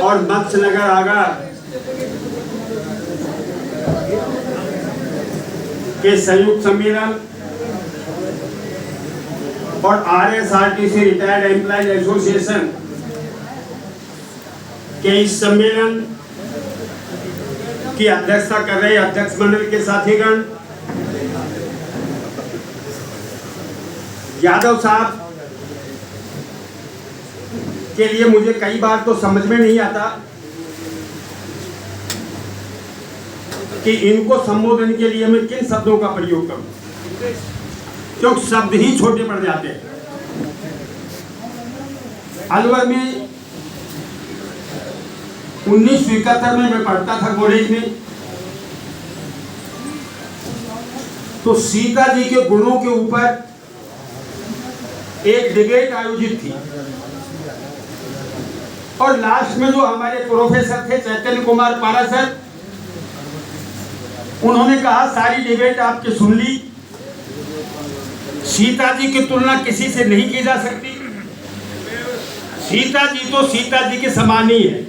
और मत्स्यनगर आगा के संयुक्त सम्मेलन और RSRTC रिटायर्ड एम्प्लॉयज एसोसिएशन के इस सम्मेलन की अध्यक्षता कर रहे अध्यक्ष मंडल के साथीगण, यादव साहब के लिए मुझे कई बार तो समझ में नहीं आता कि इनको संबोधन के लिए मैं किन शब्दों का प्रयोग करूं, क्योंकि शब्द ही छोटे पड़ जाते हैं। अलवर में 1971 में मैं पढ़ता था कॉलेज में, तो सीता जी के गुणों के ऊपर एक डिबेट आयोजित थी और लास्ट में जो हमारे प्रोफेसर थे चैतन्य कुमार पारा सर, उन्होंने कहा सारी डिबेट आपकी सुन ली, सीता जी की तुलना किसी से नहीं की जा सकती, सीता जी तो सीता जी के समान ही है।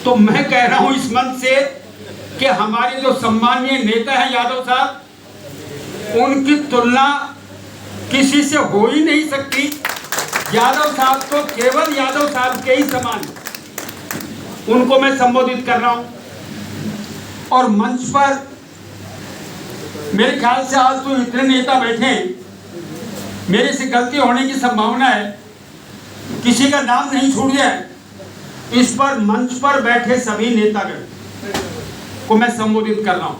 तो मैं कह रहा हूं इस मंच से कि हमारे जो सम्मानीय नेता हैं यादव साहब, उनकी तुलना किसी से हो ही नहीं सकती। यादव साहब तो केवल यादव साहब के ही समान, उनको मैं संबोधित कर रहा हूं। और मंच पर मेरे ख्याल से आज तो इतने नेता बैठे हैं, मेरे से गलती होने की संभावना है, किसी का नाम नहीं छूट जाए। इस पर मंच पर बैठे सभी नेतागण को मैं संबोधित कर रहा हूं।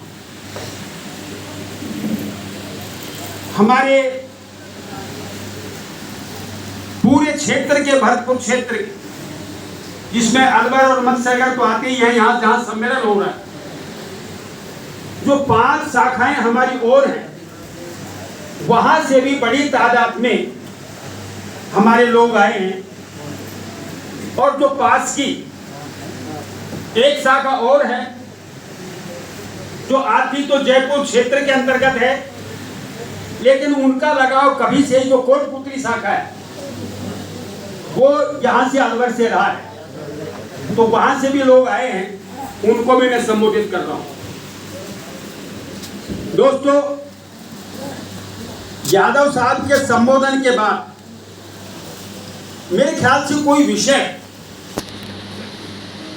हमारे पूरे क्षेत्र के, भरतपुर क्षेत्र के, जिसमें अलवर और मत्स्यनगर तो आते ही है, यहां जहां सम्मेलन हो रहा है, जो 5 शाखाएं हमारी ओर हैं, वहां से भी बड़ी तादाद में हमारे लोग आए हैं। और जो पास की एक शाखा और है, जो आती तो जयपुर क्षेत्र के अंतर्गत है, लेकिन उनका लगाव कभी से जो कोटपुतली शाखा है वो यहां से अलवर से रहा है, तो वहां से भी लोग आए हैं, उनको भी मैं संबोधित कर रहा हूं। दोस्तों, यादव साहब के संबोधन के बाद मेरे ख्याल से कोई विषय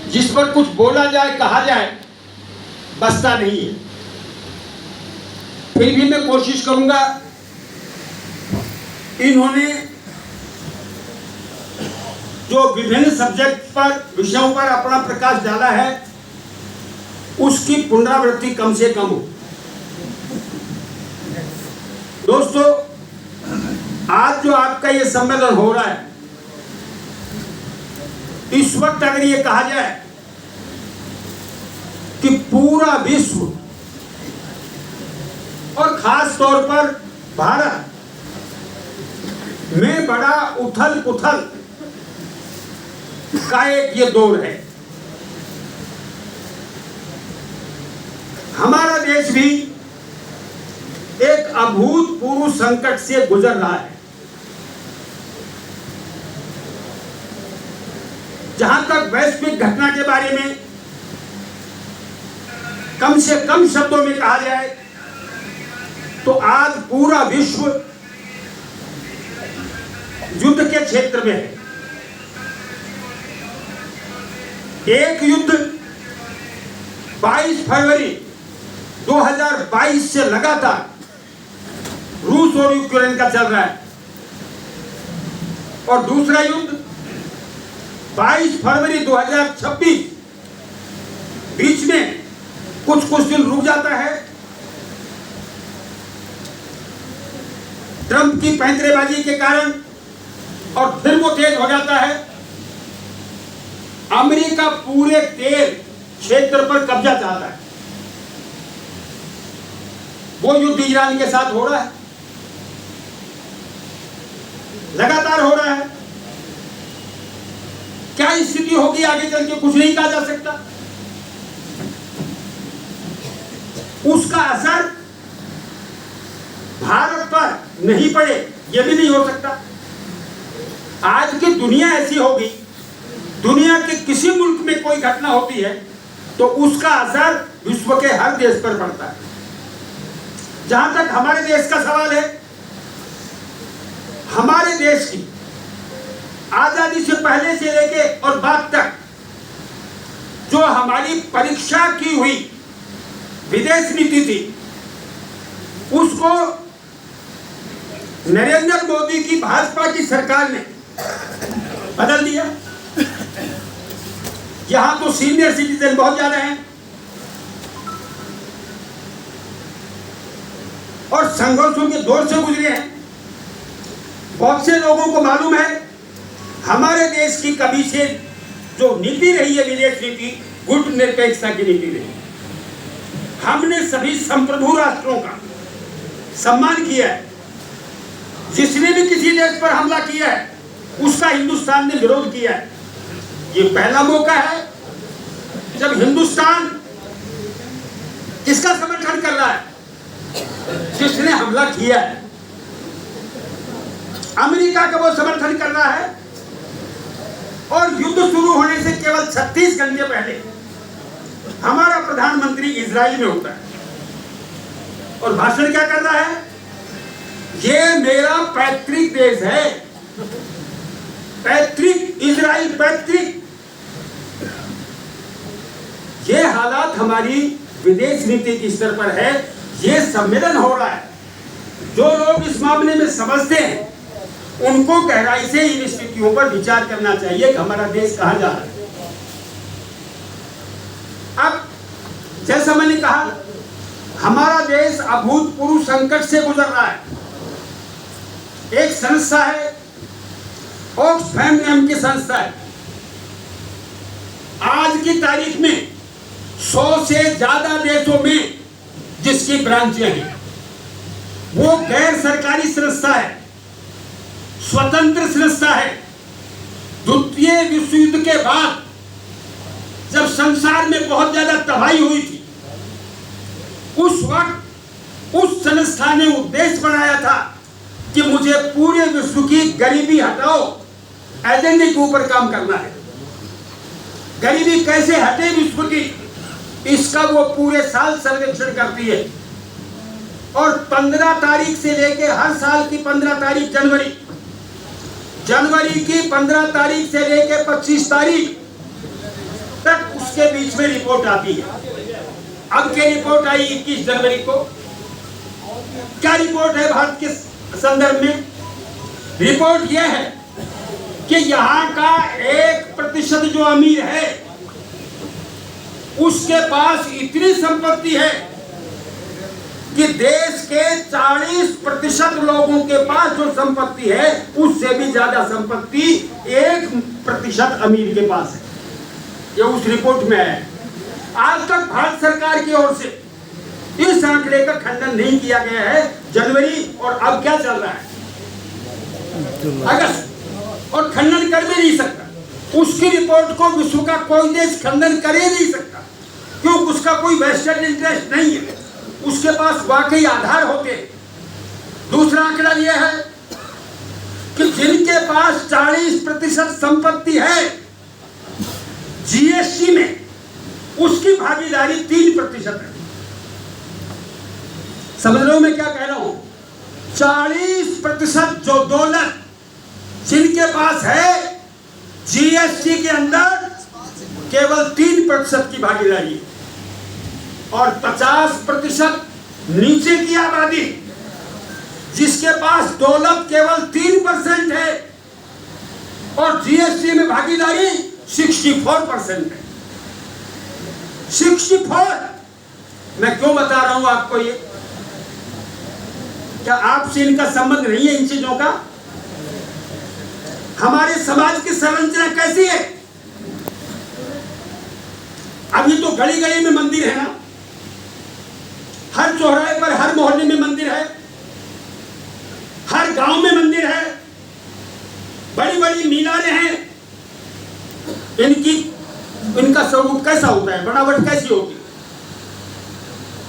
जिस पर कुछ बोला जाए, कहा जाए, बचता नहीं है। फिर भी मैं कोशिश करूंगा। इन्होंने जो विभिन्न सब्जेक्ट पर, विषयों पर अपना प्रकाश डाला है, उसकी पुनरावृत्ति कम से कम हो। दोस्तों, आज जो आपका ये सम्मेलन हो रहा है, इस वक्त अगर ये कहा जाए कि पूरा विश्व और खास तौर पर भारत में बड़ा उथल पुथल का एक ये दौर है, हमारा देश भी एक अभूतपूर्व संकट से गुजर रहा है। जहां तक वैश्विक घटना के बारे में कम से कम शब्दों में कहा जाए तो आज पूरा विश्व युद्ध के क्षेत्र में है। एक युद्ध 22 फरवरी 2022 से लगातार रूस और यूक्रेन का चल रहा है, और दूसरा युद्ध 22 फरवरी 2026, बीच में कुछ दिन रुक जाता है। ट्रंप की पैंतरेबाजी के कारण, और फिर वो तेज हो जाता है। अमेरिका पूरे तेल क्षेत्र पर कब्जा चाहता है। वो युद्ध ईरान के साथ हो रहा है, लगातार हो रहा है। क्या स्थिति होगी आगे चल के, कुछ नहीं कहा जा सकता। उसका असर भारत पर नहीं पड़े, यह भी नहीं हो सकता। आज की दुनिया ऐसी होगी दुनिया के किसी मुल्क में कोई घटना होती है तो उसका असर विश्व के हर देश पर पड़ता है। जहां तक हमारे देश का सवाल है, हमारे देश की आजादी से पहले से लेके और बाद तक जो हमारी परीक्षा की हुई विदेश नीति थी, उसको नरेंद्र मोदी की भाजपा की सरकार ने बदल दिया। यहां तो सीनियर सिटीजन बहुत ज्यादा हैं और संघर्षों के दौर से गुजरे हैं। बहुत से लोगों को मालूम है हमारे देश की कभी से जो नीति रही है विदेश नीति, गुट निरपेक्षता की नीति रही। हमने सभी संप्रभु राष्ट्रों का सम्मान किया है। जिसने भी किसी देश पर हमला किया है उसका हिंदुस्तान ने विरोध किया है। ये पहला मौका है जब हिंदुस्तान किसका समर्थन कर रहा है? जिसने हमला किया है। अमेरिका का वो समर्थन कर रहा है और युद्ध शुरू होने से केवल 36 घंटे पहले हमारा प्रधानमंत्री इजराइल में होता है और भाषण क्या कर रहा है? ये मेरा पैतृक देश है। पैतृक इजराइल, पैतृक। ये हालात हमारी विदेश नीति के स्तर पर है। ये सम्मेलन हो रहा है। जो लोग इस मामले में समझते हैं उनको गहराई से इन स्थितियों पर विचार करना चाहिए कि हमारा देश कहां जा रहा है। अब जैसा मैंने कहा, हमारा देश अभूतपूर्व संकट से गुजर रहा है। एक संस्था है, ऑक्सफैम नाम की संस्था है, आज की तारीख में 100 से ज्यादा देशों में जिसकी ब्रांचें हैं। वो गैर सरकारी संस्था है, स्वतंत्र संस्था है। द्वितीय विश्व युद्ध के बाद जब संसार में बहुत ज्यादा तबाही हुई थी, उस वक्त उस संस्था ने उद्देश्य बनाया था कि मुझे पूरे विश्व की गरीबी हटाओ एजेंडे के ऊपर काम करना है। गरीबी कैसे हटे विश्व की, इसका वो पूरे साल सर्वेक्षण करती है और 15 तारीख से लेके हर साल की 15 तारीख जनवरी की 15 तारीख से लेके 25 तारीख तक उसके बीच में रिपोर्ट आती है। अब क्या रिपोर्ट आई 21 जनवरी को? क्या रिपोर्ट है भारत के संदर्भ में? रिपोर्ट यह है कि यहाँ का 1% जो अमीर है उसके पास इतनी संपत्ति है कि देश के 40% लोगों के पास जो संपत्ति है उससे भी ज्यादा संपत्ति 1% अमीर के पास है। ये उस रिपोर्ट में है। आज तक भारत सरकार की ओर से इस आंकड़े का खंडन नहीं किया गया है। जनवरी और अब क्या चल रहा है? अगस्त, और खंडन कर भी नहीं सकता। उसकी रिपोर्ट को विश्व का कोई देश खंडन कर ही नहीं सकता क्योंकि उसका कोई वेस्टेड इंटरेस्ट नहीं है। उसके पास वाकई आधार होते। दूसरा आंकड़ा यह है कि जिनके पास 40% संपत्ति है जीएसटी में, उसकी भागीदारी 3% है। समझ रहे हो मैं क्या कह रहा हूं? 40% जो दौलत जिनके पास है जीएसटी के अंदर केवल 3% की भागीदारी और 50% नीचे की आबादी जिसके पास दौलत केवल 3% है और जीएसटी में भागीदारी 64% है। 64। मैं क्यों बता रहा हूं आपको ये? क्या आपसे इनका संबंध नहीं है इन चीजों का? हमारे समाज की संरचना कैसी है? अभी तो गली गली में मंदिर है ना, हर चौराहे पर, हर मोहल्ले में मंदिर है, हर गांव में मंदिर है, बड़ी बड़ी मीनारें हैं। इनका स्वरूप कैसा होता है? बनावट कैसी होती है?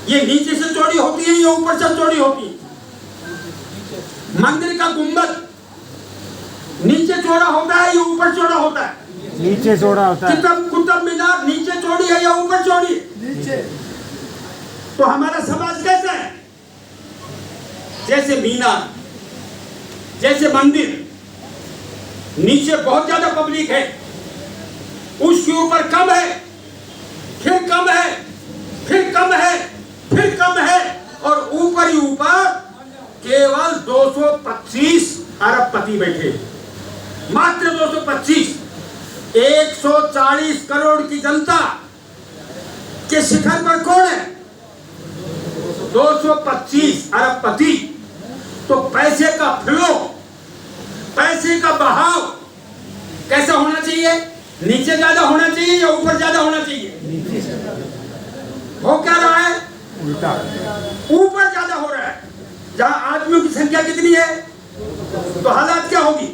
ये नीचे से चौड़ी होती है या ऊपर से चौड़ी होती है? मंदिर का गुंबद नीचे चौड़ा होता है या ऊपर चौड़ा होता है? नीचे चौड़ा होता है। कुतुब मीनार नीचे चौड़ी है या ऊपर चौड़ी है? नीचे। तो हमारा समाज कैसा है? जैसे मीनार, जैसे मंदिर, नीचे बहुत ज्यादा पब्लिक है, उसके ऊपर कम है, फिर कम है, फिर कम है, फिर कम है, और ऊपर ही ऊपर केवल 225 अरबपति बैठे, मात्र 225। 140 करोड़ की जनता के शिखर पर कौन है? 225 अरबपति। तो पैसे का फ्लो, पैसे का बहाव कैसा होना चाहिए? नीचे ज्यादा होना चाहिए या ऊपर ज्यादा होना चाहिए? हो क्या रहा है? उल्टा, ऊपर ज्यादा हो रहा है। जहां आदमियों की संख्या कितनी है, तो हालात क्या होगी?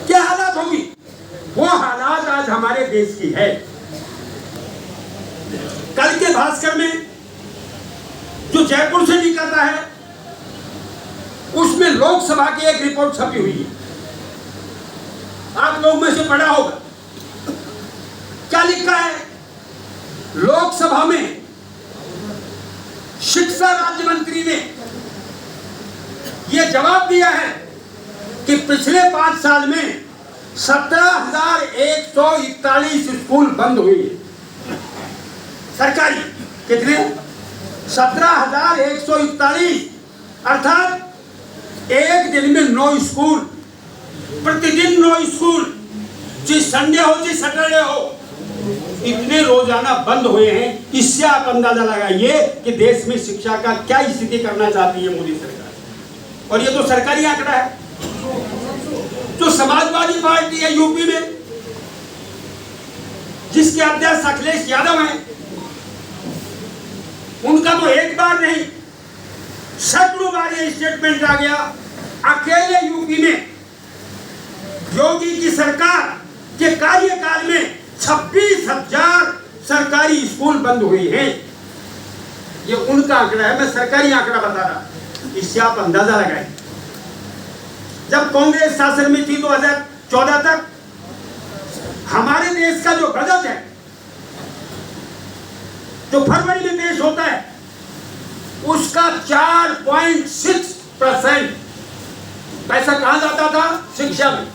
क्या हालात होगी? वो हालात आज हमारे देश की है। कल के भास्कर में जो जयपुर से निकलता है, उसमें लोकसभा की एक रिपोर्ट छपी हुई है, आप लोग में से पढ़ा होगा। क्या लिखा है? लोकसभा में शिक्षा राज्य मंत्री ने यह जवाब दिया है कि पिछले 5 साल में 17,141 स्कूल बंद हुए हैं सरकारी। कितने? 17,141, अर्थात एक दिन में 9 स्कूल, प्रतिदिन 9 स्कूल, चाहे संडे हो चाहे सैटरडे हो, इतने रोजाना बंद हुए हैं। इससे आप अंदाजा लगाइए कि देश में शिक्षा का क्या स्थिति करना चाहती है मोदी सरकार। और ये तो सरकारी आंकड़ा है। जो समाजवादी पार्टी है यूपी में, जिसके अध्यक्ष अखिलेश यादव हैं, उनका तो एक बार नहीं सैकड़ों बार ये स्टेटमेंट आ गया, अकेले यूपी में योगी की सरकार के कार्यकाल में 26,000 सरकारी स्कूल बंद हुए हैं। ये उनका आंकड़ा है, मैं सरकारी आंकड़ा बता रहा। इससे आप अंदाजा लगाएं। जब कांग्रेस शासन में थी 2014 तक, हमारे देश का जो बजट है, जो फरवरी में पेश होता है, उसका 4.6% पैसा कहां जाता था? शिक्षा में।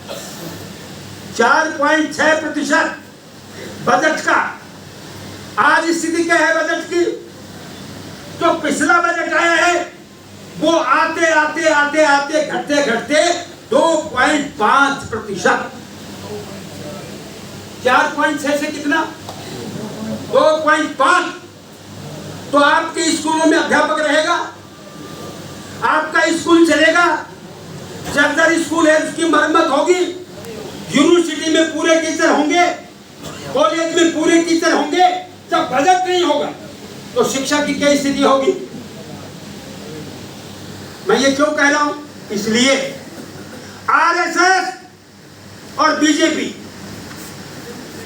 4.6% बजट का। आज स्थिति क्या है बजट की? जो पिछला बजट आया है, वो आते आते आते आते घटते घटते 2.5%। 4.6 से कितना? 2.5। तो आपके स्कूलों में अध्यापक रहेगा? आपका स्कूल चलेगा? जर्जर स्कूल है, उसकी मरम्मत होगी? यूनिवर्सिटी में पूरे टीचर होंगे? कॉलेज में पूरे टीचर होंगे? जब बजट नहीं होगा तो शिक्षा की क्या स्थिति होगी? मैं ये क्यों कह रहा हूं? इसलिए आरएसएस और बीजेपी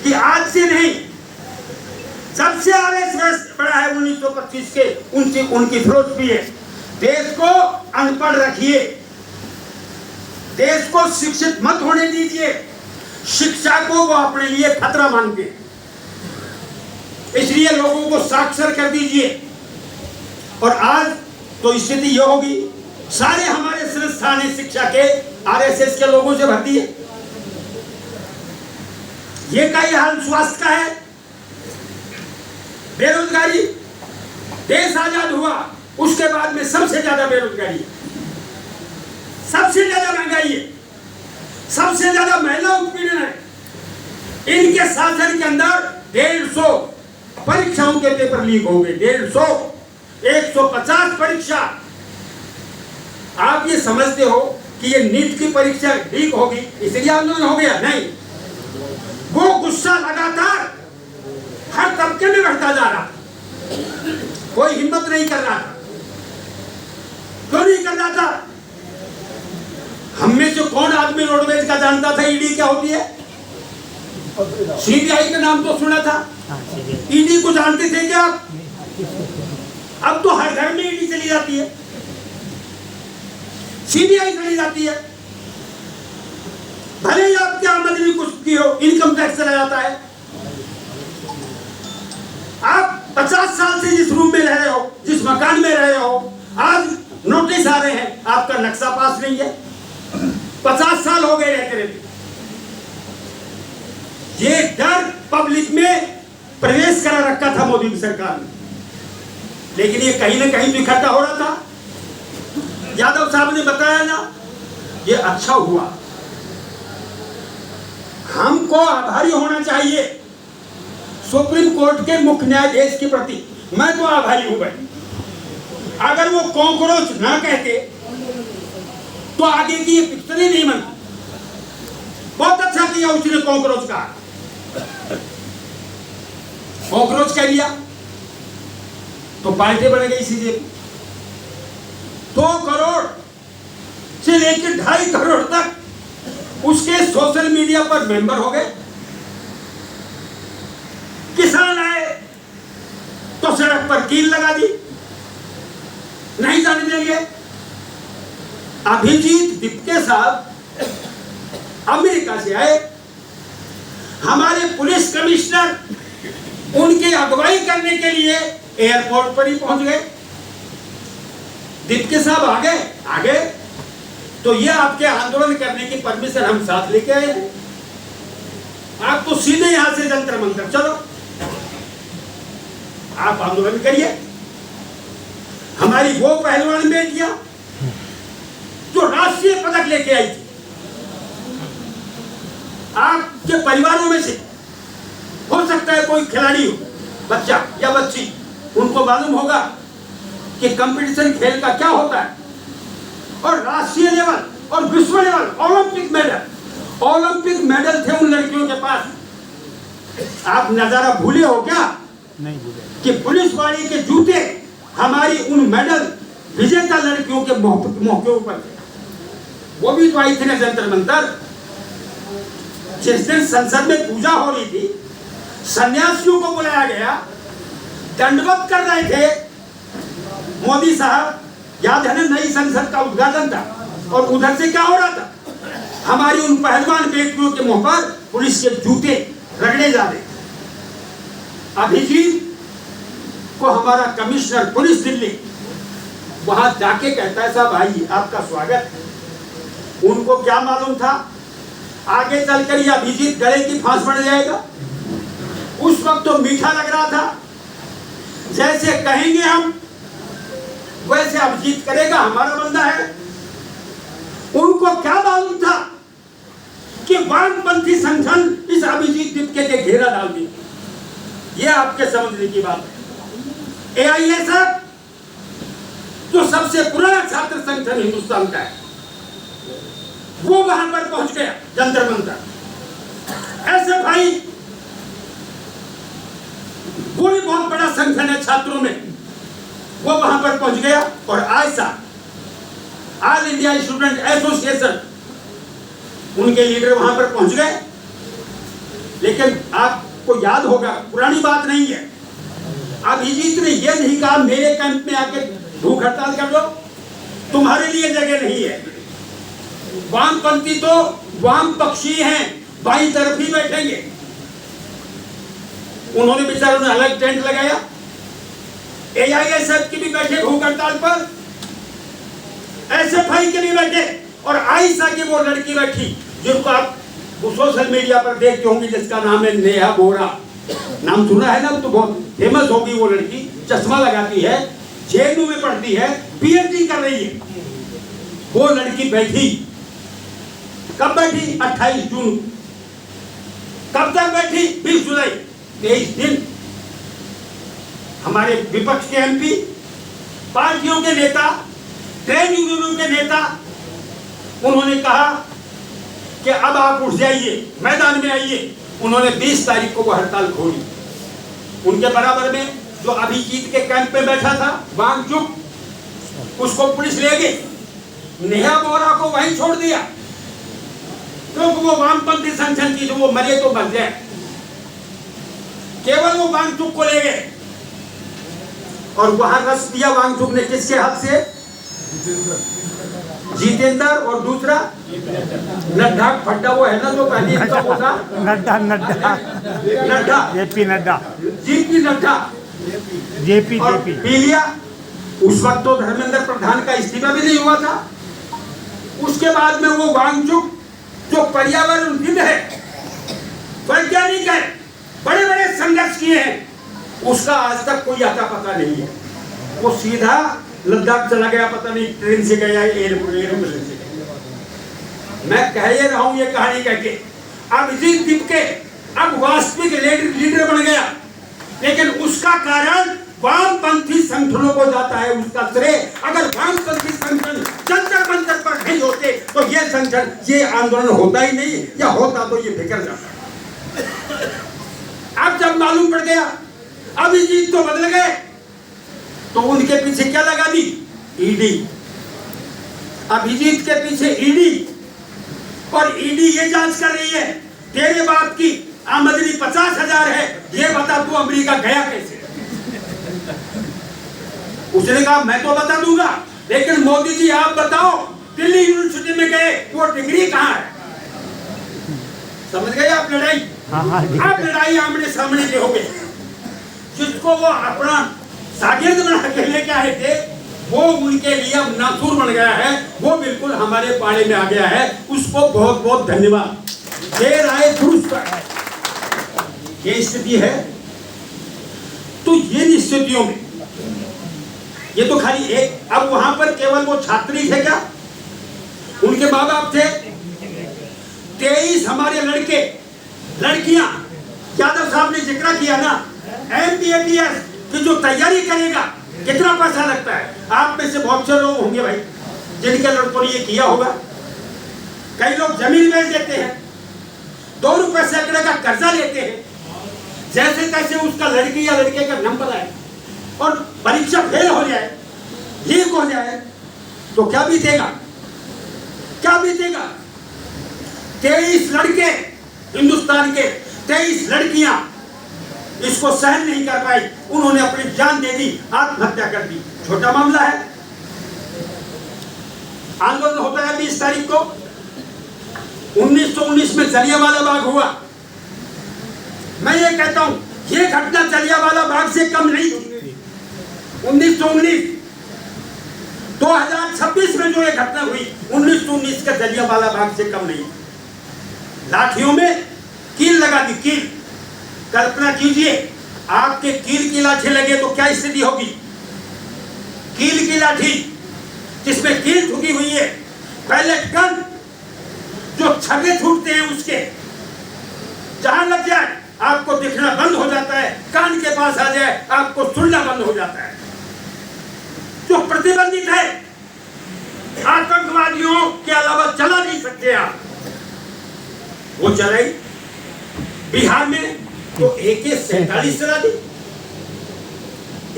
की आज से नहीं, जब से आरएसएस बड़ा है 1925 के, उनकी फिलॉसफी है, देश को अनपढ़ रखिए, देश को शिक्षित मत होने दीजिए। शिक्षा को वो अपने लिए खतरा मानते हैं, इसलिए लोगों को साक्षर कर दीजिए। और आज तो स्थिति यह होगी, सारे हमारे संस्थान शिक्षा के आरएसएस के लोगों से भर दिए। ये का ही हाल स्वास्थ्य का है। बेरोजगारी, देश आजाद हुआ उसके बाद में सबसे ज्यादा बेरोजगारी है, सबसे ज्यादा महंगाई है, सबसे ज्यादा महिला उत्पीड़न है। इनके शासन के अंदर 150 परीक्षाओं के पेपर लीक हो गए। 150, 150 परीक्षा। आप ये समझते हो कि ये नीट की परीक्षा लीक होगी इसलिए आंदोलन हो गया? नहीं, वो गुस्सा लगातार हर तबके में बढ़ता जा रहा, कोई हिम्मत नहीं कर रहा था। क्यों नहीं कर रहा था? हम में से कौन आदमी रोडवेज का जानता था ईडी क्या होती है? सीबीआई का नाम तो सुना था, ईडी को जानते थे क्या आप? अब तो हर घर में ईडी चली जाती है, सीबीआई चली जाती है। भले ही आपकी आमदनी कुछ की हो, इनकम टैक्स चला जाता है। आप 50 साल से जिस रूम में रह रहे हो, जिस मकान में रह रहे हो, आज नोटिस आ रहे हैं आपका नक्शा पास नहीं है। 50 साल हो गए रहते रहते। ये डर पब्लिक में प्रवेश करा रखा था मोदी की सरकार ने, लेकिन ये कहीं ना कहीं तो इकट्ठा हो रहा था। यादव साहब ने बताया ना, ये अच्छा हुआ। हमको आभारी होना चाहिए सुप्रीम कोर्ट के मुख्य न्यायाधीश के प्रति। मैं तो आभारी हूं भाई। अगर वो कॉकरोच ना कहते तो आगे की ये पिक्चर ही नहीं बनती। बहुत अच्छा किया उसने कॉकरोच का, कॉकरोच कह दिया तो पार्टी बन गई सीजेपी। 2 करोड़ से लेकर 2.5 करोड़ तक उसके सोशल मीडिया पर मेंबर हो गए। किसान आए तो सड़क पर कील लगा दी, नहीं जाने देंगे। अभिजीत दिप्के साहब अमेरिका से आए, हमारे पुलिस कमिश्नर उनकी अगुवाई करने के लिए एयरपोर्ट पर ही पहुंच गए। दिप्के साहब आ गए तो ये आपके आंदोलन करने की परमिशन हम साथ लेके आए हैं। आप तो सीधे यहां से जंतर मंतर चलो, आप आंदोलन करिए। हमारी वो पहलवान बेटियां जो राष्ट्रीय पदक लेके आई थी, आपके परिवारों में से हो सकता है कोई खिलाड़ी हो, बच्चा या बच्ची, उनको मालूम होगा कि कंपटीशन खेल का क्या होता है। और राष्ट्रीय लेवल और विश्व लेवल ओलंपिक मेडल थे उन लड़कियों के पास। आप नजारा भूले हो क्या? नहीं भूले कि पुलिस वाली के जूते हमारी उन मेडल विजेता लड़कियों के मौके पर थे। वो भी तो आई थी ना जंतर मंतर। जिस दिन संसद में पूजा हो रही थी, सन्यासियों को बुलाया गया, दंडवत कर रहे थे मोदी साहब। याद है ना, नई संसद का उद्घाटन था और उधर से क्या हो रहा था, हमारी उन पहलवान बेटियों के मुंह पर पुलिस के जूते रगड़े जा रहे। अभिजीत को हमारा कमिश्नर पुलिस दिल्ली वहां जाके कहता है, साहब भाई आपका स्वागत। उनको क्या मालूम था आगे चलकर ये अभिजीत गले की फांस बढ़ जाएगा। उस वक्त तो मीठा लग रहा था, जैसे कहेंगे हम वैसे अभिजीत करेगा, हमारा बंदा है। उनको क्या मालूम था कि वामपंथी संगठन इस अभिजीत दिप्के के घेरा डाल देंगे। यह आपके समझने की बात है। एआईएसएफ जो सबसे पुराना छात्र संगठन हिंदुस्तान का है, वो वहां पर पहुंच गया जंतर मंतर। ऐसे भाई वो भी बहुत बड़ा संगठन है छात्रों में, वो वहां पर पहुंच गया। और आयसा, ऑल इंडिया स्टूडेंट एसोसिएशन, उनके लीडर वहां पर पहुंच गए। लेकिन आपको याद होगा, पुरानी बात नहीं है, अभिजीत ने यह नहीं कहा मेरे कैंप में आके भूख हड़ताल कर लो, तुम्हारे लिए जगह नहीं है। वामपंथी तो वाम पक्षी हैं, बाई तरफ ही बैठेंगे। उन्होंने बेचारों ने अलग टेंट लगाया। एआईएसएफ के भी बैठे भूख हड़ताल पर, एसएफआई के भी बैठे, और आयशा की वो लड़की बैठी जिनको आप सोशल मीडिया पर देखते होंगे, जिसका नाम है नेहा बोरा। नाम सुना है ना, तो बहुत फेमस होगी वो लड़की। चश्मा लगाती है, जेएनयू में पढ़ती है, पीएचडी कर रही है। वो लड़की बैठी, कब बैठी? 28 जून। कब तक बैठी? 20 जुलाई, 23 दिन। हमारे विपक्ष के एमपी, पार्टियों के नेता, ट्रेड यूनियनों के नेता, उन्होंने कहा कि अब आप उठ जाइए, मैदान में आइए। उन्होंने 20 तारीख को वो हड़ताल खोली। उनके बराबर में जो अभिजीत के कैंप में बैठा था वांगचुक, उसको पुलिस ले गई। नेहा बोरा को वहीं छोड़ दिया, क्योंकि वो वामपंथी संगठन की, जो वो मरे तो मर जाए। केवल वो वांगचुक को ले गए और वहां रस दिया वांगचुक ने किसके हाथ से? जितेंद्र, और दूसरा नड्डा फड्डा वो है ना जो पहले इसका वो था Nadda Nadda Nadda JP Nadda GP Nadda JP और जेपी पीलिया। उस वक्त तो धर्मेंद्र प्रधान का इस्तीफा भी नहीं हुआ था। उसके बाद में वो वांगचुक जो पर्यावरणविद है, वैज्ञानिक है, बड़े बड़े संघर्ष किए हैं, उसका आज तक कोई आता पता नहीं है। वो सीधा लद्दाख चला गया, पता नहीं ट्रेन से गया एयरप्लेन से गया। मैं कह ये रहा हूं ये कहानी कह के, अभिजीत दीपके अब वास्तविक लीडर बन गया, लेकिन उसका कारण वामपंथी संगठनों को जाता है। उसका श्रेय अगर वामपंथी संगठन जंतर मंतर पर नहीं होते तो ये संगठन, ये आंदोलन होता ही नहीं, या होता तो ये बिखर जाता। अब जब मालूम पड़ गया अभिजीत तो बदल गए, तो उनके पीछे क्या लगा दी? ईडी। अभिजीत के पीछे ईडी, और ईडी ये जांच कर रही है तेरे बाप की आमदनी 50,000 है, ये बता तू अमेरिका गया कैसे? उसने कहा मैं तो बता दूंगा, लेकिन मोदी जी आप बताओ दिल्ली यूनिवर्सिटी में गए, वो डिग्री कहाँ है? समझ गए आप लड़ाई? आप लड़ाई आमने सामने के हो गए। जिसको वो अपना शागिर्द बना के लेके आए थे, वो उनके लिए अब नासूर बन गया है, वो बिल्कुल हमारे पाले में आ गया है। उसको बहुत बहुत धन्यवाद। देर आए दुरुस्त है, ये स्थिति है। तो ये स्थितियों में ये तो खाली एक, अब वहां पर केवल वो छात्री थे क्या? उनके माँ बाप थे। 23 हमारे लड़के लड़कियां, यादव साहब ने जिक्र किया ना, MBBS की जो तैयारी करेगा कितना पैसा लगता है? आप में से बहुत से लोग होंगे भाई जिनके लड़कों ने ये किया होगा। कई लोग जमीन बेच देते हैं, 2 रुपए सैकड़े का कर्जा लेते हैं, जैसे तैसे उसका लड़की या लड़के का नंबर आए और परीक्षा फेल हो जाए, लीक हो जाए, तो क्या बीतेगा? क्या बीतेगा? 23 लड़के हिंदुस्तान के, 23 लड़कियां इसको सहन नहीं कर पाई, उन्होंने अपनी जान दे दी, आत्महत्या कर दी। छोटा मामला है। आंदोलन होता है 20 तारीख को। 1919 में जलियांवाला बाग हुआ। मैं ये कहता हूं ये घटना जलियांवाला बाग से कम नहीं थी। 1919 2026 में जो ये घटना हुई 1919 का जलियांवाला बाग से कम नहीं। लाठियों में कील लगा दी, कील। कल्पना कीजिए आपके कील की लाठी लगे तो क्या स्थिति होगी? कील की लाठी जिसमें कील ठुकी हुई है, पैलेट गन जो छर्रे छूटते हैं उसके, जहां लग जाए आपको दिखना बंद हो जाता है, कान के पास आ जाए आपको सुनना बंद हो जाता है। जो प्रतिबंधित है, आतंकवादियों के अलावा चला नहीं सकते आप, वो चलाई। बिहार में तो AK-47 चला दी,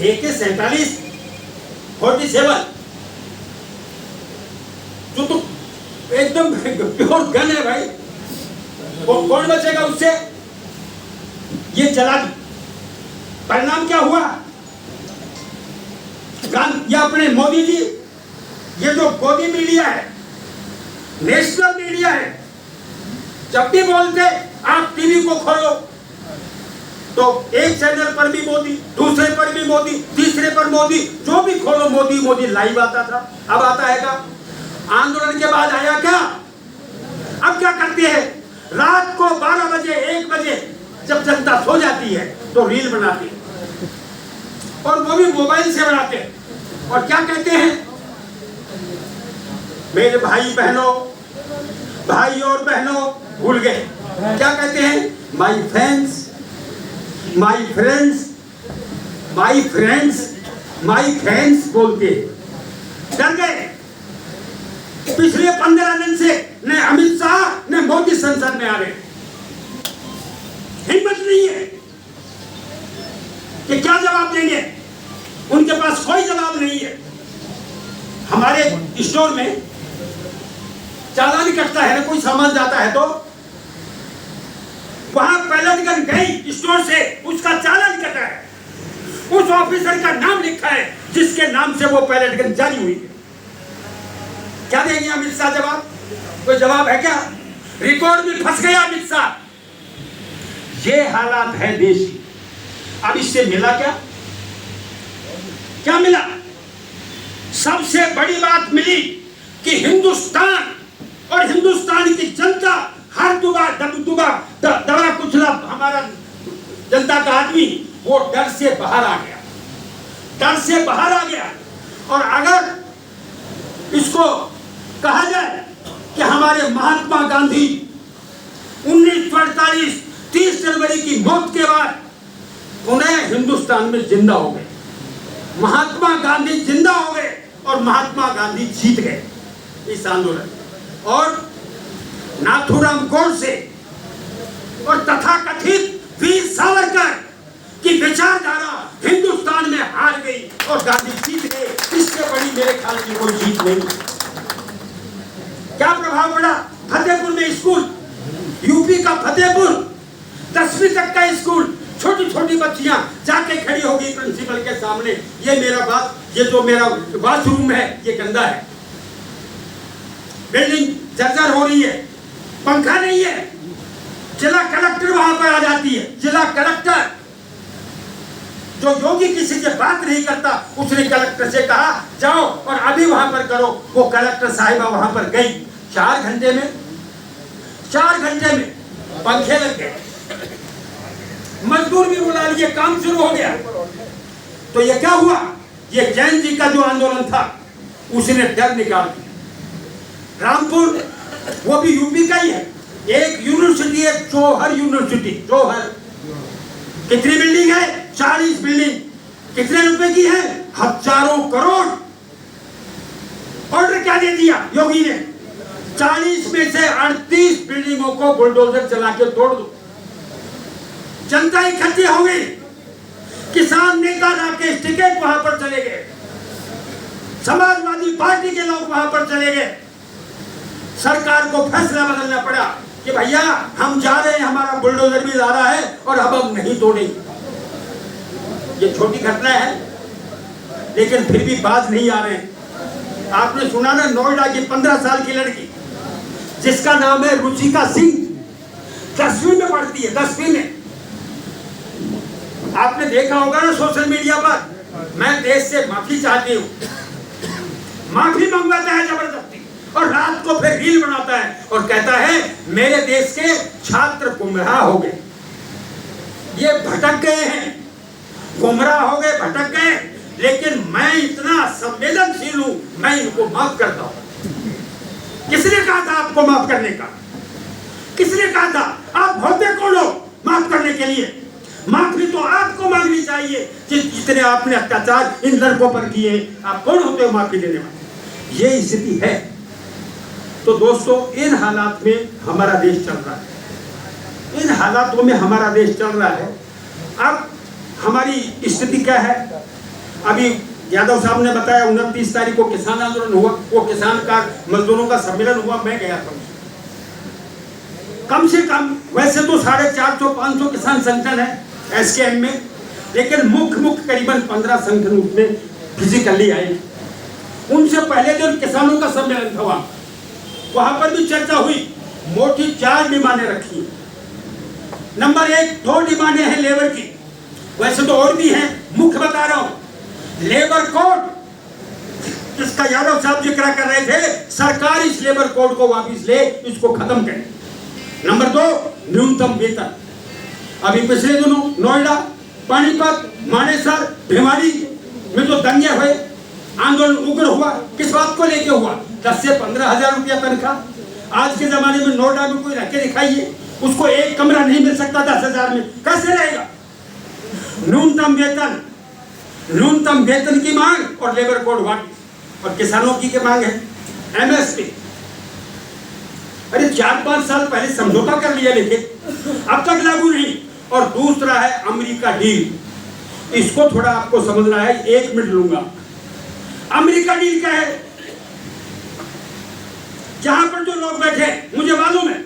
AK-47 47 जो तो एकदम प्योर गन है भाई, वो कौन बचेगा उससे? ये चला दी। परिणाम क्या हुआ? या अपने मोदी जी, ये जो गोदी मीडिया है, नेशनल मीडिया है, जब भी बोलते आप टीवी को खोलो तो एक चैनल पर भी मोदी, दूसरे पर भी मोदी, तीसरे पर मोदी, जो भी खोलो मोदी मोदी लाइव आता था। अब आता है क्या? आंदोलन के बाद आया क्या? अब क्या करते हैं? रात को 12 बजे 1 बजे जब जनता सो जाती है तो रील बनाते हैं, और वो भी मोबाइल से बनाते हैं। और क्या कहते हैं? मेरे भाई बहनों, भाई और बहनों, भूल गए क्या कहते हैं? My friends, my friends, my friends, my friends बोलते डर गए। पिछले 15 दिन से न अमित शाह न मोदी संसद में आ रहे, हिम्मत नहीं है कि क्या जवाब देंगे, उनके पास कोई जवाब नहीं है। हमारे स्टोर में चालान कटता है ना, कोई सामान जाता है तो वहां पैलेट गन गई स्टोर से, उसका चालान कटा है, उस ऑफिसर का नाम लिखा है जिसके नाम से वो पैलेट गन जारी हुई है। क्या देंगे अमित शाह जवाब? कोई जवाब है क्या? रिकॉर्ड में फंस गया अमित शाह। ये हालात है देश की। अब इससे मिला क्या? क्या मिला? सबसे बड़ी बात मिली कि हिंदुस्तान और हिंदुस्तान की जनता हर दबा कुचला हमारा जनता का आदमी वो डर से बाहर आ गया, डर से बाहर आ गया। और अगर इसको कहा जाए कि हमारे महात्मा गांधी 1948 30 जनवरी की मौत के बाद पुनः हिंदुस्तान में जिंदा हो गए, महात्मा गांधी जिंदा हो गए और महात्मा गांधी जीत गए इस आंदोलन। और नाथूराम गोडसे और तथाकथित वीर सावरकर की विचारधारा हिंदुस्तान में हार गई और गांधी जीत गए। इससे बड़ी मेरे ख्याल की कोई जीत नहीं। क्या प्रभाव पड़ा? फतेहपुर में स्कूल, यूपी का फतेहपुर 10वीं तक का स्कूल, छोटी छोटी बच्चियां जाके खड़ी हो गई प्रिंसिपल के सामने, ये जो मेरा वॉशरूम है ये गंदा है, बिल्डिंग जर्जर हो रही है, पंखा नहीं है। जिला कलेक्टर वहां पर आ जाती है। जिला कलेक्टर जो योगी किसी से बात नहीं करता, उसने कलेक्टर से कहा जाओ और अभी वहां पर करो। वो कलेक्टर साहिबा वहां पर गई। 4 घंटे में पंखे लग गए, मजदूर भी बुला लिए, काम शुरू हो गया। तो ये क्या हुआ? ये जैन जी का जो आंदोलन था उसने डर निकाल दिया। रामपुर वो भी यूपी का ही है, एक यूनिवर्सिटी है, जौहर यूनिवर्सिटी। जौहर कितनी बिल्डिंग है? 40 बिल्डिंग। कितने रुपए की है? हजारों करोड़। ऑर्डर क्या दे दिया योगी ने? 40 में से 38 बिल्डिंगों को बुलडोजर चला के तोड़ दो। जनता इकट्ठी हो गई, किसान नेता राकेश टिकैत वहां पर चले गए, समाजवादी पार्टी के लोग वहां पर चले गए। सरकार को फैसला बदलना पड़ा कि भैया हम जा रहे हैं, हमारा बुलडोजर भी जा रहा है और अब हम नहीं तोड़ेंगे। ये छोटी घटना है लेकिन फिर भी बाज नहीं आ रहे हैं। आपने सुना ना, नोएडा की 15 साल की लड़की जिसका नाम है रुचिका सिंह, 10वीं में पढ़ती है, 10वीं में। आपने देखा होगा ना सोशल मीडिया पर। मैं देश से माफी चाहती हूँ, माफी मंगवाता है जबरदस्ती और रात को फिर रील बनाता है और कहता है मेरे देश के छात्र गुमराह हो गए, ये भटक गए हैं, गुमराह हो गए, भटक गए, लेकिन मैं इतना संवेदनशील हूं, मैं इनको माफ करता हूं। किसने कहा था आपको माफ करने का? किसने कहा था? आप होते कौन हो माफ करने के लिए? माफी तो आपको मांगनी चाहिए जितने आपने अत्याचार इन लड़कों पर किए। आप कौन होते हो माफी देने वाले? ये स्थिति है। तो दोस्तों, इन हालात में हमारा देश चल रहा है, इन हालातों में हमारा देश चल रहा है। अब हमारी स्थिति क्या है? अभी यादव साहब ने बताया 29 तारीख को किसान आंदोलन हुआ, वो किसान का मजदूरों का सम्मेलन हुआ, मैं गया था। कम से कम वैसे तो 450-500 किसान संगठन है एसकेएम में, लेकिन मुख्य करीबन 15 संगठन उसमें फिजिकली आए। उनसे पहले जो किसानों का सम्मेलन था वहां पर भी चर्चा हुई। मोटी 4 डिमांडें रखी। नंबर 1, 2 डिमांडें हैं लेबर की, वैसे तो और भी हैं, मुख्य बता रहा हूं। लेबर कोड जिसका यादव साहब जिक्र कर रहे थे, सरकार इस लेबर कोड को वापस ले, इसको खत्म करे। नंबर 2, न्यूनतम वेतन। अभी पिछले दिनों नोएडा, पानीपत, मानेसर, भिवाड़ी में जो दंगे हुए, आंदोलन उग्र हुआ, किस बात को लेके हुआ? 10 से 15 हजार रुपया तनख्वाह। आज के जमाने में नोएडा में कोई रह के दिखाइए, उसको एक कमरा नहीं मिल सकता 10,000 में, कैसे रहेगा? न्यूनतम वेतन की मांग और लेबर कोड वापस। और किसानों की मांग है एमएसपी। अरे 4-5 साल पहले समझौता कर लिया, लेकिन अब तक लागू नहीं। और दूसरा है अमेरिका डील। इसको थोड़ा आपको समझना है, 1 मिनट लूंगा। अमेरिका डील क्या है? जहां पर जो लोग बैठे, मुझे मालूम है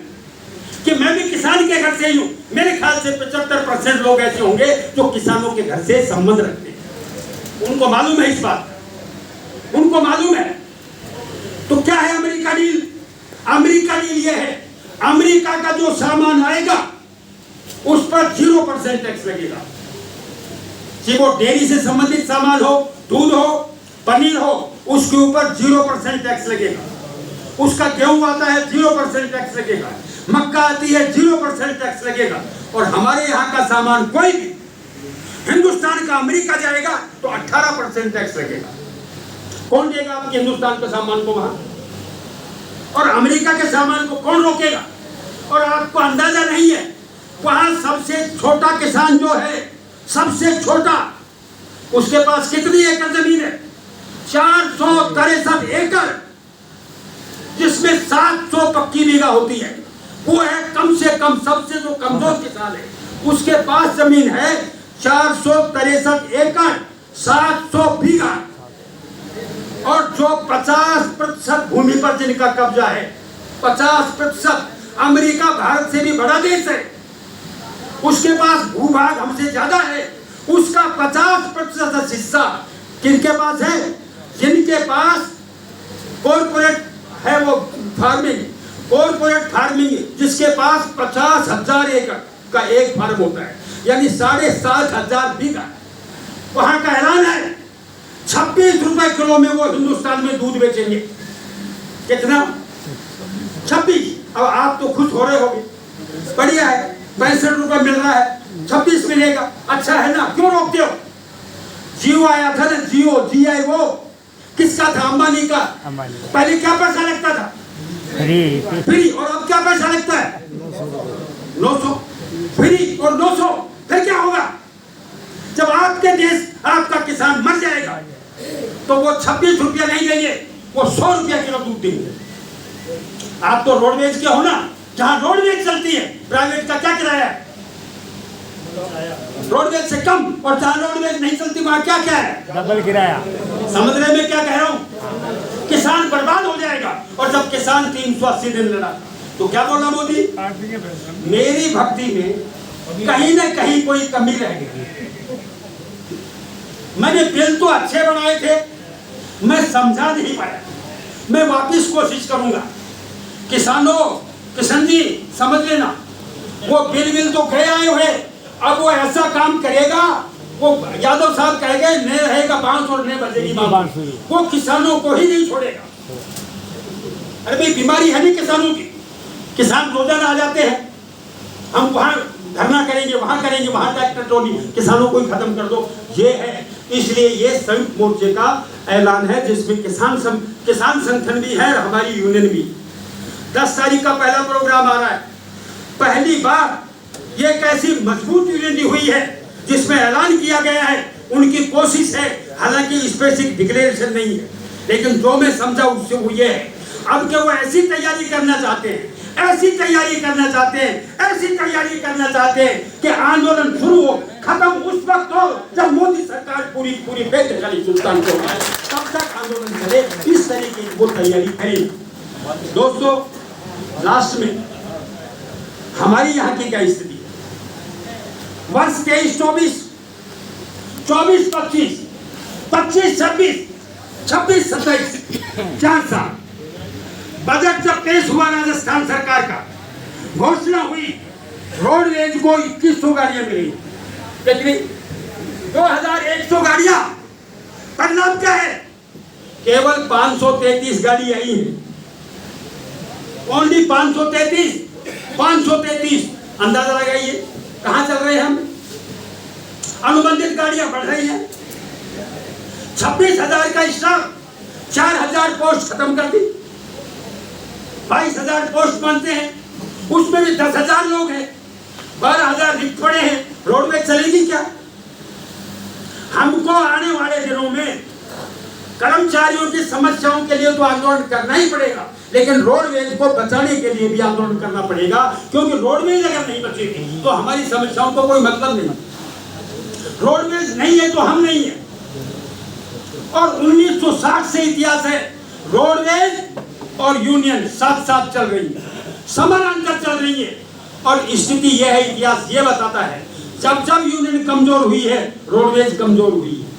कि मैं भी किसान के घर से ही हूं। मेरे ख्याल से 75% लोग ऐसे होंगे जो किसानों के घर से संबंध रखते हैं। उनको मालूम है इस बात, उनको मालूम है। तो क्या है अमेरिका डील? अमेरिका के लिए है। अमेरिका का जो सामान आएगा उस पर 0% टैक्स लगेगा। चाहे वो डेयरी से संबंधित सामान हो, दूध हो, पनीर हो, उसके ऊपर 0% टैक्स लगेगा। उसका गेहूं आता है 0% टैक्स लगेगा। मक्का आती है 0% टैक्स लगेगा। और हमारे यहाँ का सामान कोई भी हिंदुस्तान का अमेरिका जाएगा तो 18% टैक्स लगेगा। कौन देगा आपके हिंदुस्तान के सामान को वहां? और अमेरिका के सामान को कौन रोकेगा? और आपको अंदाजा नहीं है, वहां सबसे छोटा किसान जो है, सबसे छोटा, उसके पास कितनी एकड़ जमीन है? 463 एकड़, जिसमें 700 पक्की बीघा होती है। वो है कम से कम, सबसे जो कमजोर किसान है उसके पास जमीन है 463 एकड़, 700 बीघा। और जो 50% भूमि पर जिनका कब्जा है, 50%, अमेरिका भारत से भी बड़ा देश है, उसके पास भूभाग हमसे ज्यादा है। उसका 50% हिस्सा किनके पास है? जिनके पास कॉर्पोरेट है, वो फार्मिंग, कॉर्पोरेट फार्मिंग, जिसके पास 50,000 एकड़ का एक फार्म होता है, यानी 7,500 बीघा। वहां का ऐलान है 26 रुपए किलो में वो हिंदुस्तान में दूध बेचेंगे। कितना? 26। अब आप तो खुश हो रहे होंगे, बढ़िया है, 65 रुपए मिल रहा है, 26 मिलेगा, अच्छा है ना, क्यों रोकते हो? जियो आया था ना, जियो, GI, वो किसका था? अंबानी का। पहले क्या पैसा लगता था? फ्री। और अब क्या पैसा लगता है? 900। फ्री और 900। फिर क्या होगा? जब आपके देश, आपका किसान मर जाएगा तो वो 26 रुपया नहीं देंगे, वो 100 रुपया किलो दूध देंगे। आप तो रोडवेज के हो ना, जहां रोडवेज चलती है, प्राइवेट का क्या किराया है? रोडवेज से कम। और जहां रोडवेज नहीं चलती वहां क्या क्या है? डबल किराया। समझ रहे मैं क्या कह रहा हूं? किसान बर्बाद हो जाएगा। और जब किसान 380 दिन लड़ा तो क्या बोला मोदी? मेरी भक्ति में कहीं ना कहीं कोई कमी रह गई। मैंने बिल तो अच्छे बनाए थे, मैं समझा नहीं पाया, मैं वापिस कोशिश करूंगा। किसानों, किशन जी समझ लेना, वो बिल तो गए आए हुए, अब वो ऐसा काम करेगा, वो यादव साहब कहेंगे न रहेगा बांस और न बजेगी बांसुरी, वो किसानों को ही नहीं छोड़ेगा। अरे भाई बीमारी है नहीं किसानों की, किसान रोजाना आ जाते हैं, हम वहां धरना करेंगे, वहां करेंगे, वहां ट्रैक्टर ट्रॉली, किसानों को ही खत्म कर दो, ये है। इसलिए ये संयुक्त मोर्चे का ऐलान है, जिसमें किसान संगठन भी है, हमारी यूनियन भी। 10 तारीख का पहला प्रोग्राम आ रहा है। पहली बार ये एक ऐसी मजबूत यूनियन हुई है जिसमें ऐलान किया गया है, उनकी कोशिश है, हालांकि स्पेसिफिक डिक्लेरेशन नहीं है, लेकिन जो मैं समझा उससे वो ये है, अब के वो ऐसी तैयारी करना चाहते हैं, ऐसी तैयारी करना चाहते हैं, ऐसी तैयारी करना चाहते हैं कि आंदोलन शुरू हो, खत्म उस वक्त हो जब मोदी सरकार पूरी बेदखली सुल्तान को है, तब तक आंदोलन चले। इस तरीके की वो तैयारी करें। दोस्तों, लास्ट में हमारी यहाँ की क्या स्थिति है? वर्ष 23-24, 24-25, 25-26, 26-27, 4 साल बजट जब पेश हुआ राजस्थान सरकार का, घोषणा हुई, रोडवेज को 2100 गाड़ियां मिली, कितनी? 2100 गाड़ियां। परिणाम क्या है? केवल 533 गाड़ी आई है, ओनली 533। अंदाजा लगाइए कहां चल रहे हैं हम? अनुबंधित गाड़ियां बढ़ रही हैं। 26,000 का स्टाफ, 4,000 पोस्ट खत्म कर दी, 22,000 पोस्ट मानते हैं, उसमें भी 10,000 लोग हैं, 12,000 रिक्त पड़े हैं। रोडवेज चलेगी क्या? हमको आने वाले दिनों में कर्मचारियों की समस्याओं के लिए तो आंदोलन करना ही पड़ेगा, लेकिन रोडवेज को बचाने के लिए भी आंदोलन करना पड़ेगा, क्योंकि रोडवेज अगर नहीं बचेगी तो हमारी समस्याओं को कोई मतलब नहीं। रोडवेज नहीं है तो हम नहीं है। और 1960 से इतिहास है, रोडवेज और यूनियन साथ साथ चल रही है, समानांतर चल रही है। और स्थिति यह है, इतिहास ये बताता है, जब जब यूनियन कमजोर हुई है, रोडवेज कमजोर हुई है,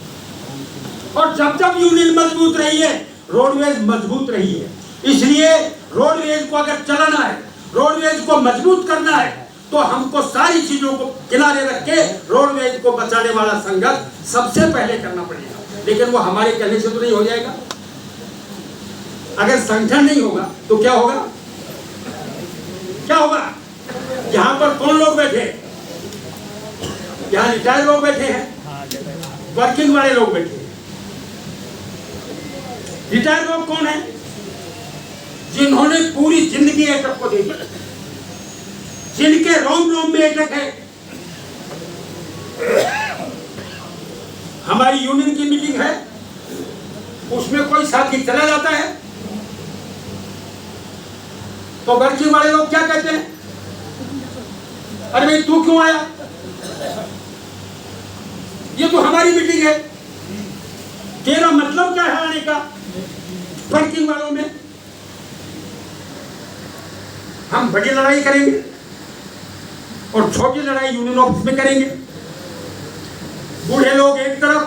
और जब जब यूनियन मजबूत रही है, रोडवेज मजबूत रही है। इसलिए रोडवेज को अगर चलाना है, रोडवेज को मजबूत करना है, तो हमको सारी चीजों को किनारे रख के रोडवेज को बचाने वाला संघर्ष सबसे पहले करना पड़ेगा। लेकिन वो हमारे कहने से तो नहीं हो जाएगा। अगर संगठन नहीं होगा तो क्या होगा? क्या होगा? यहाँ पर कौन लोग बैठे? यहाँ रिटायर्ड लोग बैठे हैं, वर्किंग वाले लोग बैठे हैं। रिटायर्ड लोग कौन है? जिन्होंने पूरी जिंदगी एटक को दी, जिनके रोम रोम में एटक है। हमारी यूनियन की मीटिंग है, उसमें कोई साथी चला जाता है तो वर्किंग वाले लोग क्या कहते हैं? अरे भाई तू क्यों आया? ये तो हमारी मीटिंग है, तेरा मतलब क्या है आने का? वर्किंग वालों में हम बड़ी लड़ाई करेंगे और छोटी लड़ाई यूनियन ऑफिस में करेंगे। बूढ़े लोग एक तरफ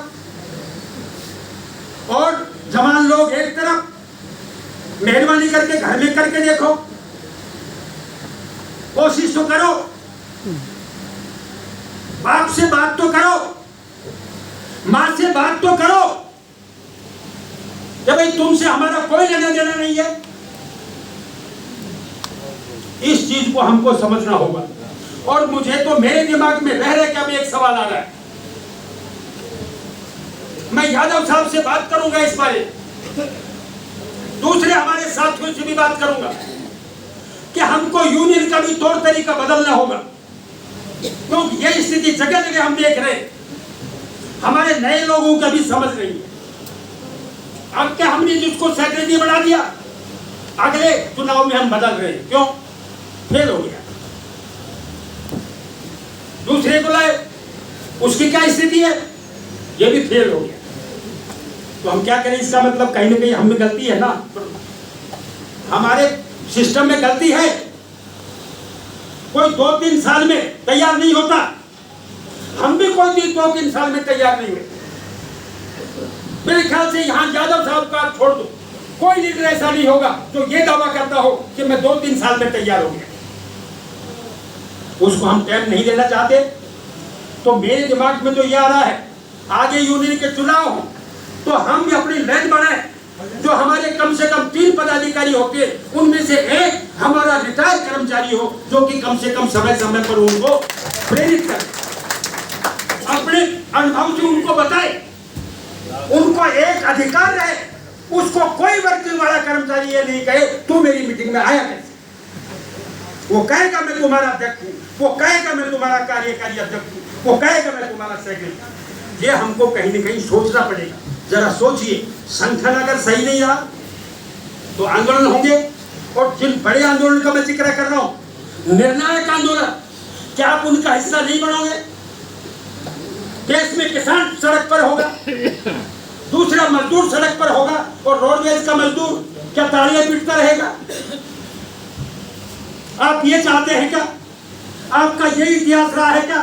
और जवान लोग एक तरफ। मेहरबानी करके घर में करके देखो, कोशिश तो करो, बाप से बात तो करो, मां से बात तो करो कि भाई तुमसे हमारा कोई लेना देना नहीं है। इस चीज को हमको समझना होगा। और मुझे तो मेरे दिमाग में रह रहे कि अब एक सवाल आ रहा है, मैं यादव साहब से बात करूंगा इस बारे, दूसरे हमारे साथियों से भी बात करूंगा कि हमको यूनियन का भी तौर तरीका बदलना होगा, क्योंकि यह स्थिति जगह जगह हम देख रहे हैं, हमारे नए लोगों का भी समझ नहीं है। अब क्या हमने जिसको सेक्रेटरी बना दिया, अगले चुनाव में हम बदल रहे हैं, क्यों? फेल हो गया। दूसरे को लाए, उसकी क्या स्थिति है? ये भी फेल हो गया। तो हम क्या करें? इसका मतलब कहीं ना कहीं हम में गलती है ना, हमारे सिस्टम में गलती है। कोई 2-3 साल में तैयार नहीं होता, हम भी कोई 2-3 साल में तैयार नहीं हुए। मेरे ख्याल से यहाँ यादव साहब का छोड़ दो, कोई लीडर ऐसा नहीं होगा जो ये दावा करता हो कि मैं 2-3 साल में तैयार हो गया। उसको हम टाइम नहीं देना चाहते। तो मेरे दिमाग में तो ये आ रहा है, आगे यूनियन के चुनाव हो तो हम भी अपनी लाइन बढ़ाएं। जो हमारे कम से कम 3 पदाधिकारी होते, उनमें से एक हमारा रिटायर्ड कर्मचारी हो, जो कि कम से कम समय समय पर उनको प्रेरित करे, अपने अनुभव से उनको बताए, उनको एक अधिकार रहे। उसको कोई वर्किंग वाला कर्मचारी ये नहीं कहे तू मेरी मीटिंग में आया कैसे। वो कहेगा मैं तुम्हारा अध्यक्ष हूँ, वो कहेगा मैं तुम्हारा कार्यकारी अध्यक्ष हूँ, वो कहेगा मैं तुम्हारा सेक्रेटरी। ये हमको कहीं ना कहीं सोचना पड़ेगा। जरा सोचिए, संगठन अगर सही नहीं रहा तो आंदोलन होंगे। और जिन बड़े आंदोलन का मैं जिक्र कर रहा हूँ, निर्णायक आंदोलन, क्या आप उनका हिस्सा नहीं बनोगे? देश में किसान सड़क पर होगा, दूसरा मजदूर सड़क पर होगा, और रोडवेज का मजदूर क्या तालियां पीटता रहेगा? आप ये चाहते हैं क्या? आपका यही इतिहास रहा है क्या?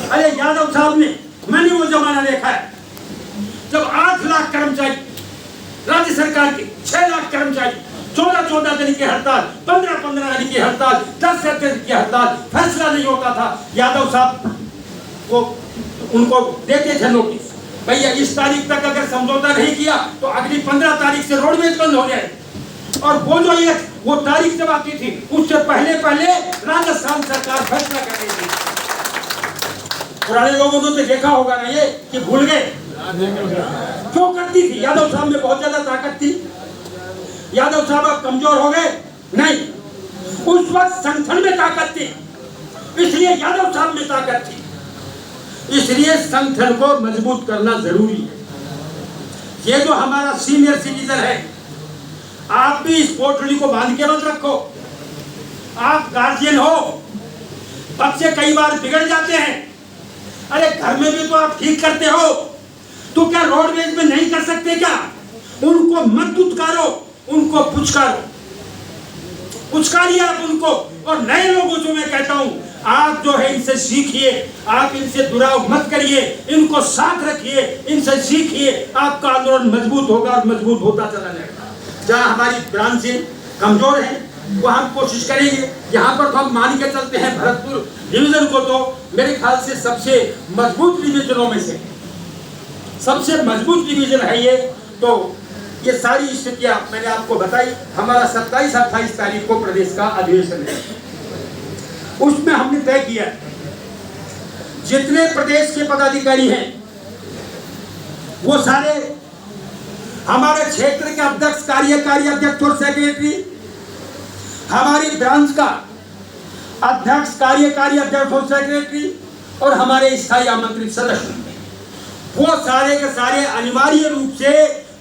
अरे यादव साहब ने, मैंने वो जमाना देखा है जब 8 लाख कर्मचारी राज्य सरकार के, 6 लाख कर्मचारी 14-14 दिन की हड़ताल, 15-15 दिन की हड़ताल, 10 दिन की हड़ताल, फैसला नहीं होता था। यादव साहब वो उनको देते थे नोटिस, भैया इस तारीख तक अगर समझौता नहीं किया तो अगली 15 तारीख से रोडवेज बंद हो जाए। और वो जो ये वो तारीख जब आती थी, उससे पहले पहले राजस्थान सरकार फैसला कर रही थी। पुराने लोगों ने तो देखा होगा ना ये कि भूल गए क्यों करती थी। यादव साहब में बहुत ज्यादा ताकत थी। यादव साहब अब कमजोर हो गए? नहीं, उस वक्त संगठन में ताकत थी, इसलिए यादव साहब में ताकत थी। इसलिए संगठन को मजबूत करना जरूरी है। ये जो हमारा सीनियर सिटीजन है, आप भी इस पोटली को बांध के मत रखो। आप गार्जियन हो, बच्चे कई बार बिगड़ जाते हैं। अरे घर में भी तो आप ठीक करते हो, तो क्या रोडवेज में नहीं कर सकते क्या? उनको मत दुत्कारो, उनको पुचकारो, पुचकारिए आप उनको। और नए लोगों से मैं कहता हूं, आप जो है इनसे सीखिए, आप इनसे दुराव मत करिए, इनको साथ रखिए, इनसे सीखिए। आपका आंदोलन मजबूत होगा और मजबूत होता चला जाएगा। जहां हमारी ब्रांचें कमजोर है वो हम कोशिश करेंगे। यहाँ पर तो हम मान के चलते हैं भरतपुर डिवीजन को तो मेरे ख्याल से सबसे मजबूत डिवीजनों में से सबसे मजबूत डिवीजन है ये। तो ये सारी स्थितियां मैंने आपको बताई। हमारा 27-28 तारीख को प्रदेश का अधिवेशन है, उसमें हमने तय किया जितने प्रदेश के पदाधिकारी हैं वो सारे हमारे क्षेत्र के अध्यक्ष, कार्यकारी अध्यक्ष और सेक्रेटरी, हमारी ब्रांच का अध्यक्ष, कार्यकारी अध्यक्ष और सेक्रेटरी और हमारे स्थायी आमंत्रित सदस्य, वो सारे के सारे अनिवार्य रूप से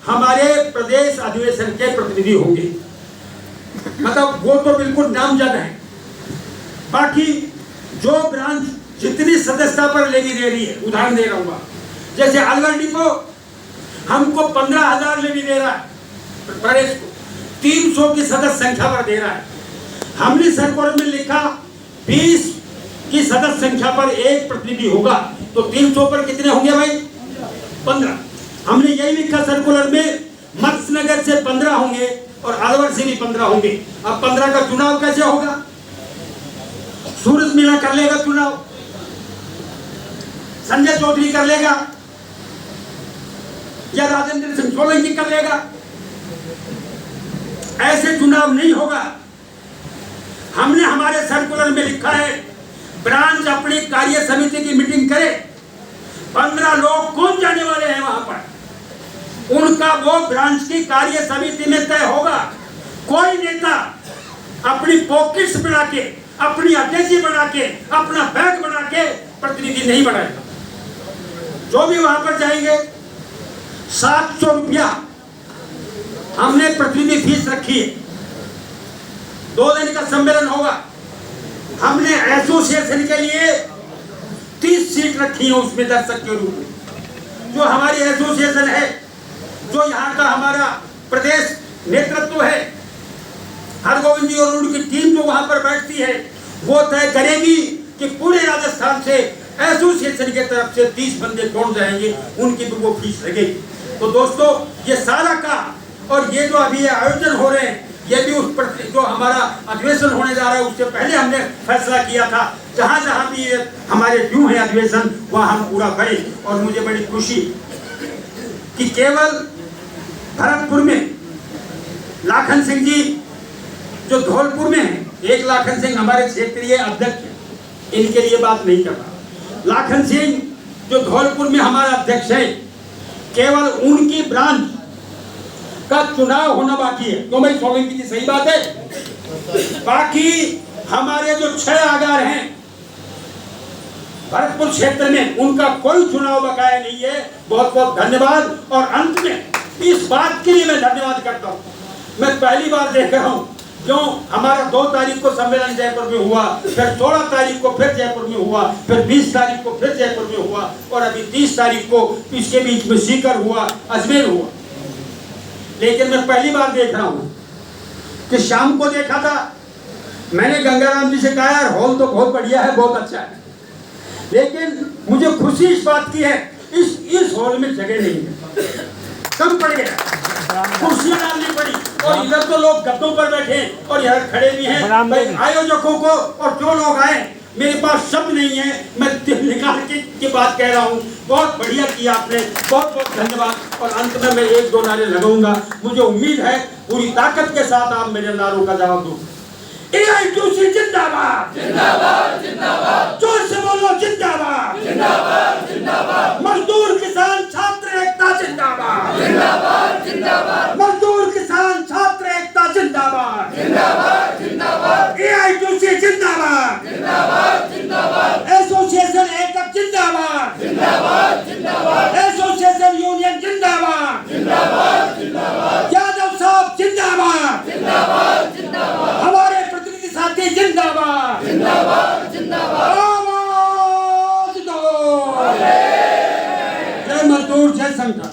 हमारे प्रदेश अधिवेशन के प्रतिनिधि होंगे। मतलब वो तो बिल्कुल नामजद है। बाकी जो ब्रांच जितनी सदस्यता पर लेगी दे रही है, उदाहरण दे रहा हूँ, जैसे अलवर डिपो हमको 15,000 लेवी दे रहा है, प्रदेश को 300 की सदस्य संख्या पर दे रहा है। हमने सर्कुलर में लिखा 20 की सदस्य संख्या पर एक प्रतिनिधि होगा, तो 300 पर कितने होंगे भाई? 15। हमने यही लिखा सर्कुलर में, मत्स्यनगर से 15 होंगे और अलवर से भी 15 होंगे। अब 15 का चुनाव कैसे होगा? सूरज मीणा कर लेगा चुनाव, संजय चौधरी कर लेगा या राजेंद्र सिंह सोलंकी कर लेगा। ऐसे चुनाव नहीं होगा। हमने हमारे सर्कुलर में लिखा है ब्रांच अपनी कार्य समिति की मीटिंग करे, 15 लोग कौन जाने वाले हैं वहां पर, उनका वो ब्रांच की कार्य समिति में तय होगा। कोई नेता अपनी पॉकेट्स बना के, अपनी अटैची बना के, अपना बैग बना के प्रतिनिधि नहीं बनाएगा। जो भी वहां पर जाएंगे 700 रुपया हमने प्रतिनिधि फीस रखी है। 2 दिन का सम्मेलन होगा। हमने एसोसिएशन के लिए 30 सीट रखी है उसमें दर्शक के रूप में। जो हमारी एसोसिएशन है, जो यहाँ का हमारा प्रदेश नेतृत्व है, हरगोविंद जी और उनकी टीम जो वहां पर बैठती है, वो तय करेगी कि पूरे राजस्थान से एसोसिएशन की तरफ से 30 बंदे कौन जाएंगे, उनकी भी वो फीस लगेगी। तो दोस्तों ये सारा काम और ये जो अभी आयोजन हो रहे हैं, ये भी उस पर जो हमारा अधिवेशन होने जा रहा है उससे पहले हमने फैसला किया था जहां जहां भी हमारे ड्यू है अधिवेशन वहां हम पूरा करें। और मुझे बड़ी खुशी कि केवल भरतपुर में लाखन सिंह जी जो धौलपुर में है, एक लाखन सिंह हमारे क्षेत्रीय अध्यक्ष हैं, इनके लिए बात नहीं कर रहा। लाखन सिंह जो धौलपुर में हमारा अध्यक्ष है, केवल उनकी ब्रांच का चुनाव होना बाकी है। तो भाई सोलंकी जी सही बात है। बाकी हमारे जो 6 आगार हैं भरतपुर क्षेत्र में, उनका कोई चुनाव बकाया नहीं है। बहुत बहुत धन्यवाद। और अंत में इस बात के लिए मैं धन्यवाद करता हूँ, मैं पहली बार देख रहा हूँ क्यों हमारा 2 तारीख को सम्मेलन जयपुर में हुआ, फिर 16 तारीख को फिर जयपुर में हुआ, फिर 20 तारीख को फिर जयपुर में हुआ और अभी 30 तारीख को इसके बीच में सीकर हुआ, अजमेर हुआ। लेकिन मैं पहली बार देख रहा हूँ कि शाम को देखा था, मैंने गंगाराम जी से कहा यार हॉल तो बहुत बढ़िया है, बहुत अच्छा है, लेकिन मुझे खुशी इस बात की है इस हॉल में जगह नहीं है, कम पड़ गया, कुर्सियां डालनी पड़ी और इधर तो लोग गद्दों पर बैठे और यहाँ खड़े भी हैं। भाई आयोजकों को और जो लोग आए, मेरे पास शब्द नहीं है, मैं दिल निकाल के बात कह रहा हूँ। बहुत बढ़िया किया आपने, बहुत बहुत धन्यवाद। और अंत में मैं 1-2 नारे लगाऊंगा। मुझे उम्मीद है पूरी ताकत के साथ आप मेरे नारों का जवाब दो। AITUC जिंदाबाद, जिंदाबाद, जिंदाबाद, जोर से बोलो जिंदाबाद, जिंदाबाद, जिंदाबाद, मजदूर किसान छात्र एकता जिंदाबाद, जिंदाबाद, जिंदाबाद, मजदूर किसान छात्र एकता जिंदाबाद, जिंदाबाद, जिंदाबाद, AITUC जिंदाबाद, जिंदाबाद, जिंदाबाद, एसोसिएशन एकता जिंदाबाद, जिंदाबाद, जिंदाबाद, एसोसिएशन यूनियन जिंदाबाद, जिंदाबाद, जिंदाबाद, यादव साहब जिंदाबाद, जिंदाबाद, जिंदाबाद, हमारे साथी जिंदाबाद, जिंदाबाद, जिंदाबाद, आवाज दो। जय मजदूर, जय संगठन।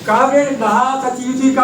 काबिल महासचिव जी का